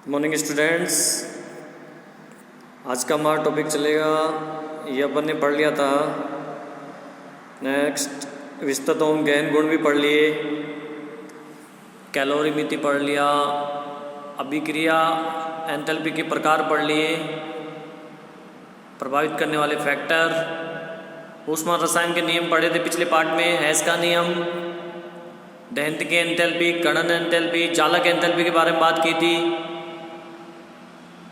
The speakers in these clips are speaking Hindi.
मॉर्निंग स्टूडेंट्स, आज का हमारा टॉपिक चलेगा, ये अपन ने पढ़ लिया था। नेक्स्ट विस्तृतों गहन गुण भी पढ़ लिए, कैलोरीमिति पढ़ लिया, अभिक्रिया एंथैल्पी के प्रकार पढ़ लिए, प्रभावित करने वाले फैक्टर, ऊष्मा रसायन के नियम पढ़े थे पिछले पार्ट में। हैस का नियम, दहनत की एंथैल्पी, कणन एंथैल्पी, चालक एंथैल्पी के बारे में बात की थी।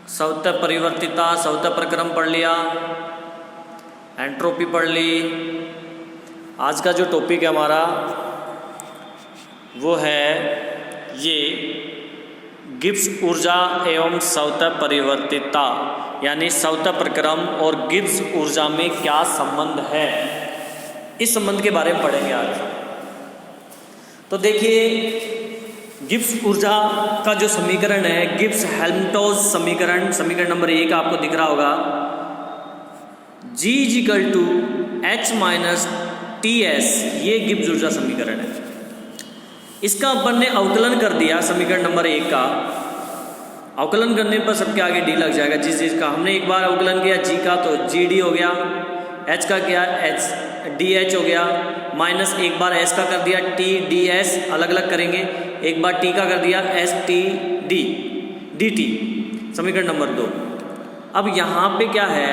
सवत परिवर्तिता, सवत प्रक्रम पढ़ लिया, एंट्रोपी पढ़ ली। आज का जो टॉपिक है हमारा वो है ये गिब्स ऊर्जा एवं सवत परिवर्तिता, यानी सवत प्रक्रम और गिब्स ऊर्जा में क्या संबंध है, इस संबंध के बारे में पढ़ेंगे आज। तो देखिए, गिब्स ऊर्जा का जो समीकरण है, गिब्स हेल्महोल्ट्ज़ समीकरण, समीकरण नंबर 1 आपको दिख रहा होगा। G = H - TS, ये गिब्स ऊर्जा समीकरण है। इसका अपन ने अवकलन कर दिया समीकरण नंबर 1 का। अवकलन करने पर सबके आगे डी लग जाएगा। जिस चीज़ का हमने एक बार अवकलन किया G का तो GD हो गया, H का क्या DH हो गया, माइनस एक बार S का कर दिया TDS, अलग अलग करेंगे। एक बार T का कर दिया STD DT, समीकरण नंबर 2। अब यहाँ पे क्या है,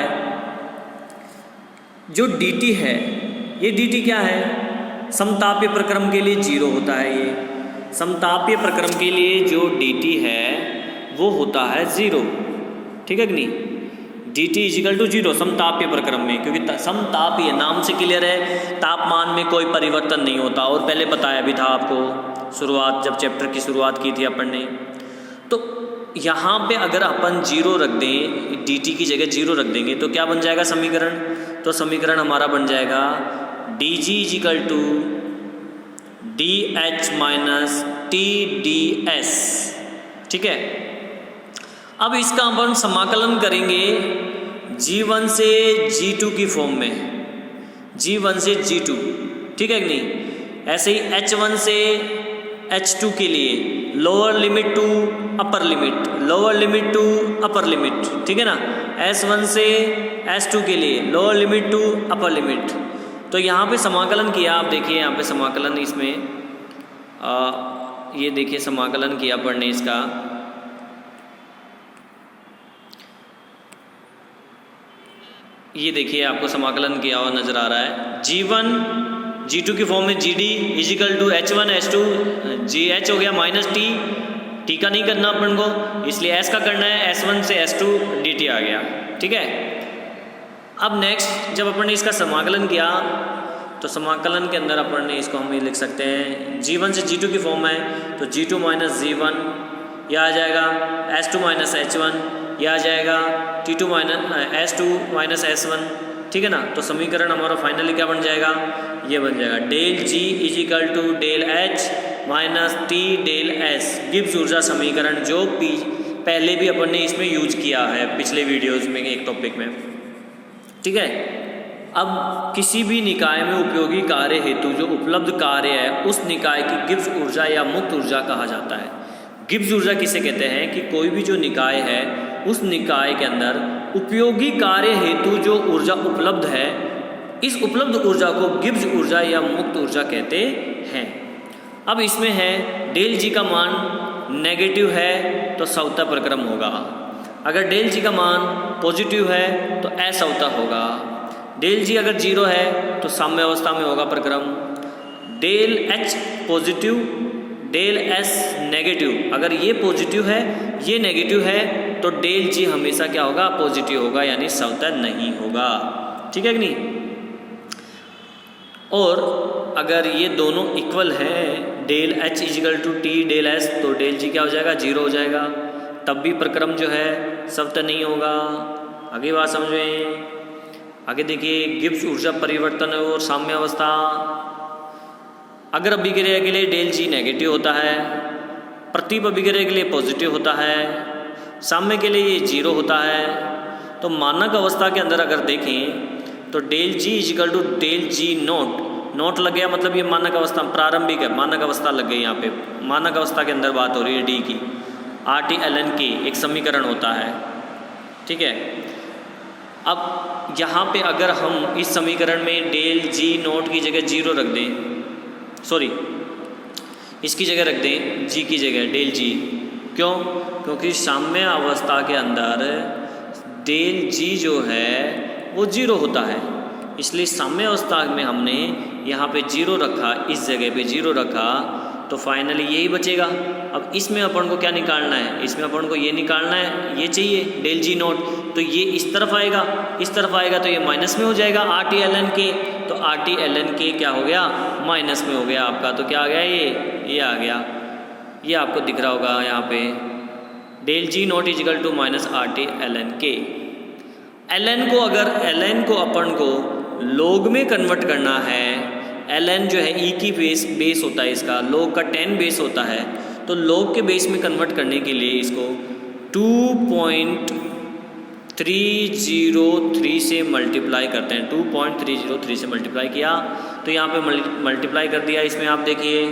जो DT है, ये DT क्या है, समतापीय प्रक्रम के लिए 0 होता है। ये समतापीय प्रक्रम के लिए जो DT है वो होता है 0, ठीक है कि नहीं। DT = 0 समतापीय प्रक्रम में, क्योंकि समतापीय नाम से क्लियर है, तापमान में कोई परिवर्तन नहीं होता। और पहले बताया भी था आपको शुरुआत, जब चैप्टर की शुरुआत की थी अपन ने। तो यहाँ पे अगर अपन 0 रख दें, DT की जगह 0 रख देंगे तो क्या बन जाएगा समीकरण, तो समीकरण हमारा बन जाएगा DG = DH - TDS, ठीक है। अब इसका अपन समाकलन करेंगे G1 से G2 की फॉर्म में, G1 से G2, ठीक है कि नहीं। ऐसे ही H1 से H2 के लिए lower limit to upper limit, lower limit to upper limit, ठीक है ना। S1 से S2 के लिए lower limit to upper limit. तो यहाँ पे समाकलन किया, आप देखिए यहाँ पे समाकलन, इसमें ये देखिए समाकलन किया अपन ने इसका। ये देखिए आपको समाकलन किया हुआ नज़र आ रहा है। G1 G2 की फॉर्म में GD = H1 H2 GH हो गया माइनस T का नहीं करना अपन को, इसलिए S का करना है। S1 से S2 DT आ गया, ठीक है। अब नेक्स्ट जब अपन ने इसका समाकलन किया तो समाकलन के अंदर अपन ने इसको हम ये लिख सकते हैं, G1 से G2 की फॉर्म है तो G2 - G1, यह आ जाएगा S2 - H1, यह आ जाएगा T2 - S2 - S1, ठीक है ना। तो समीकरण हमारा फाइनली क्या बन जाएगा, ये बन जाएगा ΔG = ΔH - TΔS, गिब्स ऊर्जा समीकरण, जो पहले भी अपन ने इसमें यूज किया है पिछले वीडियोज़ में एक टॉपिक में, ठीक है। अब किसी भी निकाय में उपयोगी कार्य हेतु जो उपलब्ध कार्य है, उस निकाय की गिब्स ऊर्जा या मुक्त ऊर्जा कहा जाता है। गिब्स ऊर्जा किसे कहते हैं कि कोई भी जो निकाय है, उस निकाय के अंदर उपयोगी कार्य हेतु जो ऊर्जा उपलब्ध है, इस उपलब्ध ऊर्जा को गिब्स ऊर्जा या मुक्त ऊर्जा कहते हैं। अब इसमें है ΔG का मान नेगेटिव है तो सवत प्रक्रम होगा, अगर ΔG का मान पॉजिटिव है तो असवत होगा। ΔG अगर 0 है तो साम्य अवस्था में होगा प्रक्रम। ΔH पॉजिटिव, ΔS नेगेटिव, अगर ये पॉजिटिव है ये नेगेटिव है तो ΔG हमेशा क्या होगा, पॉजिटिव होगा, यानी सवत नहीं होगा, ठीक है कि नहीं। और अगर ये दोनों इक्वल हैं, ΔH = TΔS, तो ΔG क्या हो जाएगा, 0 हो जाएगा, तब भी प्रक्रम जो है सवत नहीं होगा। आगे बात समझें, आगे देखिए, गिब्स ऊर्जा परिवर्तन और साम्य अवस्था। अगर अभिक्रिया के लिए ΔG नेगेटिव होता है, प्रतीप अभिक्रिया के लिए पॉजिटिव होता है, साम्य के लिए ये 0 होता है। तो मानक अवस्था के अंदर अगर देखें तो ΔG = ΔG0, नोट लग गया, मतलब ये मानक अवस्था प्रारंभिक है, मानक अवस्था लग गई। यहाँ पे मानक अवस्था के अंदर बात हो रही है डी की। RT-ln-K एक समीकरण होता है, ठीक है। अब यहाँ पे अगर हम इस समीकरण में डेल जी नोट की जगह 0 रख दें, सॉरी इसकी जगह रख दें जी की जगह डेल जी, क्यों? क्योंकि साम्य अवस्था के अंदर डेल जी जो है वो 0 होता है, इसलिए साम्य अवस्था में हमने यहाँ पे 0 रखा, इस जगह पे 0 रखा, तो फाइनली यही बचेगा। अब इसमें अपन को क्या निकालना है? इसमें अपन को ये निकालना है, ये चाहिए डेल जी नोट, तो ये इस तरफ आएगा, इस तरफ आएगा तो ये माइनस में हो जाएगा RT-ln-K, तो RT-ln-K क्या हो गया? माइनस में हो गया आपका। तो क्या आ गया? ये आ गया, ये आपको दिख रहा होगा यहाँ पे, del G naught equal to minus RT-ln-K। ln को अगर ln को अपन को log में कन्वर्ट करना है, ln जो है e की बेस होता है इसका, log का 10 बेस होता है, तो log के बेस में कन्वर्ट करने के लिए इसको 2.303 से मल्टीप्लाई करते हैं। 2.303 से मल्टीप्लाई किया तो यहाँ पे मल्टीप्लाई कर दिया, इसमें आप देखिए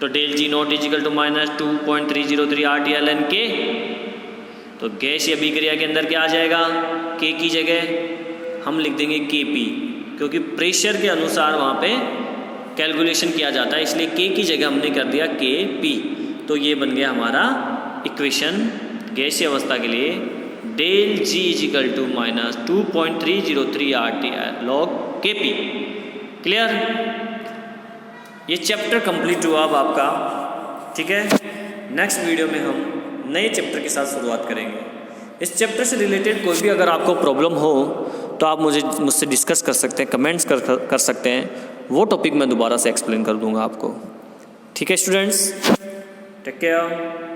तो del G naught equal to minus 2.303 RT-ln-K, तो गैसीय अभिक्रिया के अंदर क्या आ जाएगा? K की जगह हम लिख देंगे Kp, क्योंकि प्रेशर के अनुसार वहाँ पे कैलकुलेशन किया जाता है, इसलिए K की जगह हमने कर दिया Kp। तो ये बन गया हमारा इक्वेशन गैसीय अवस्था के लिए, del G equal to minus 2.303 RT-ln-Kp। Clear? ये चैप्टर कंप्लीट हुआ अब आपका, ठीक है। नेक्स्ट वीडियो में हम नए चैप्टर के साथ शुरुआत करेंगे। इस चैप्टर से रिलेटेड कोई भी अगर आपको प्रॉब्लम हो तो आप मुझसे डिस्कस कर सकते हैं, कमेंट्स कर सकते हैं, वो टॉपिक मैं दोबारा से एक्सप्लेन कर दूंगा आपको। ठीक है स्टूडेंट्स, टेक केयर।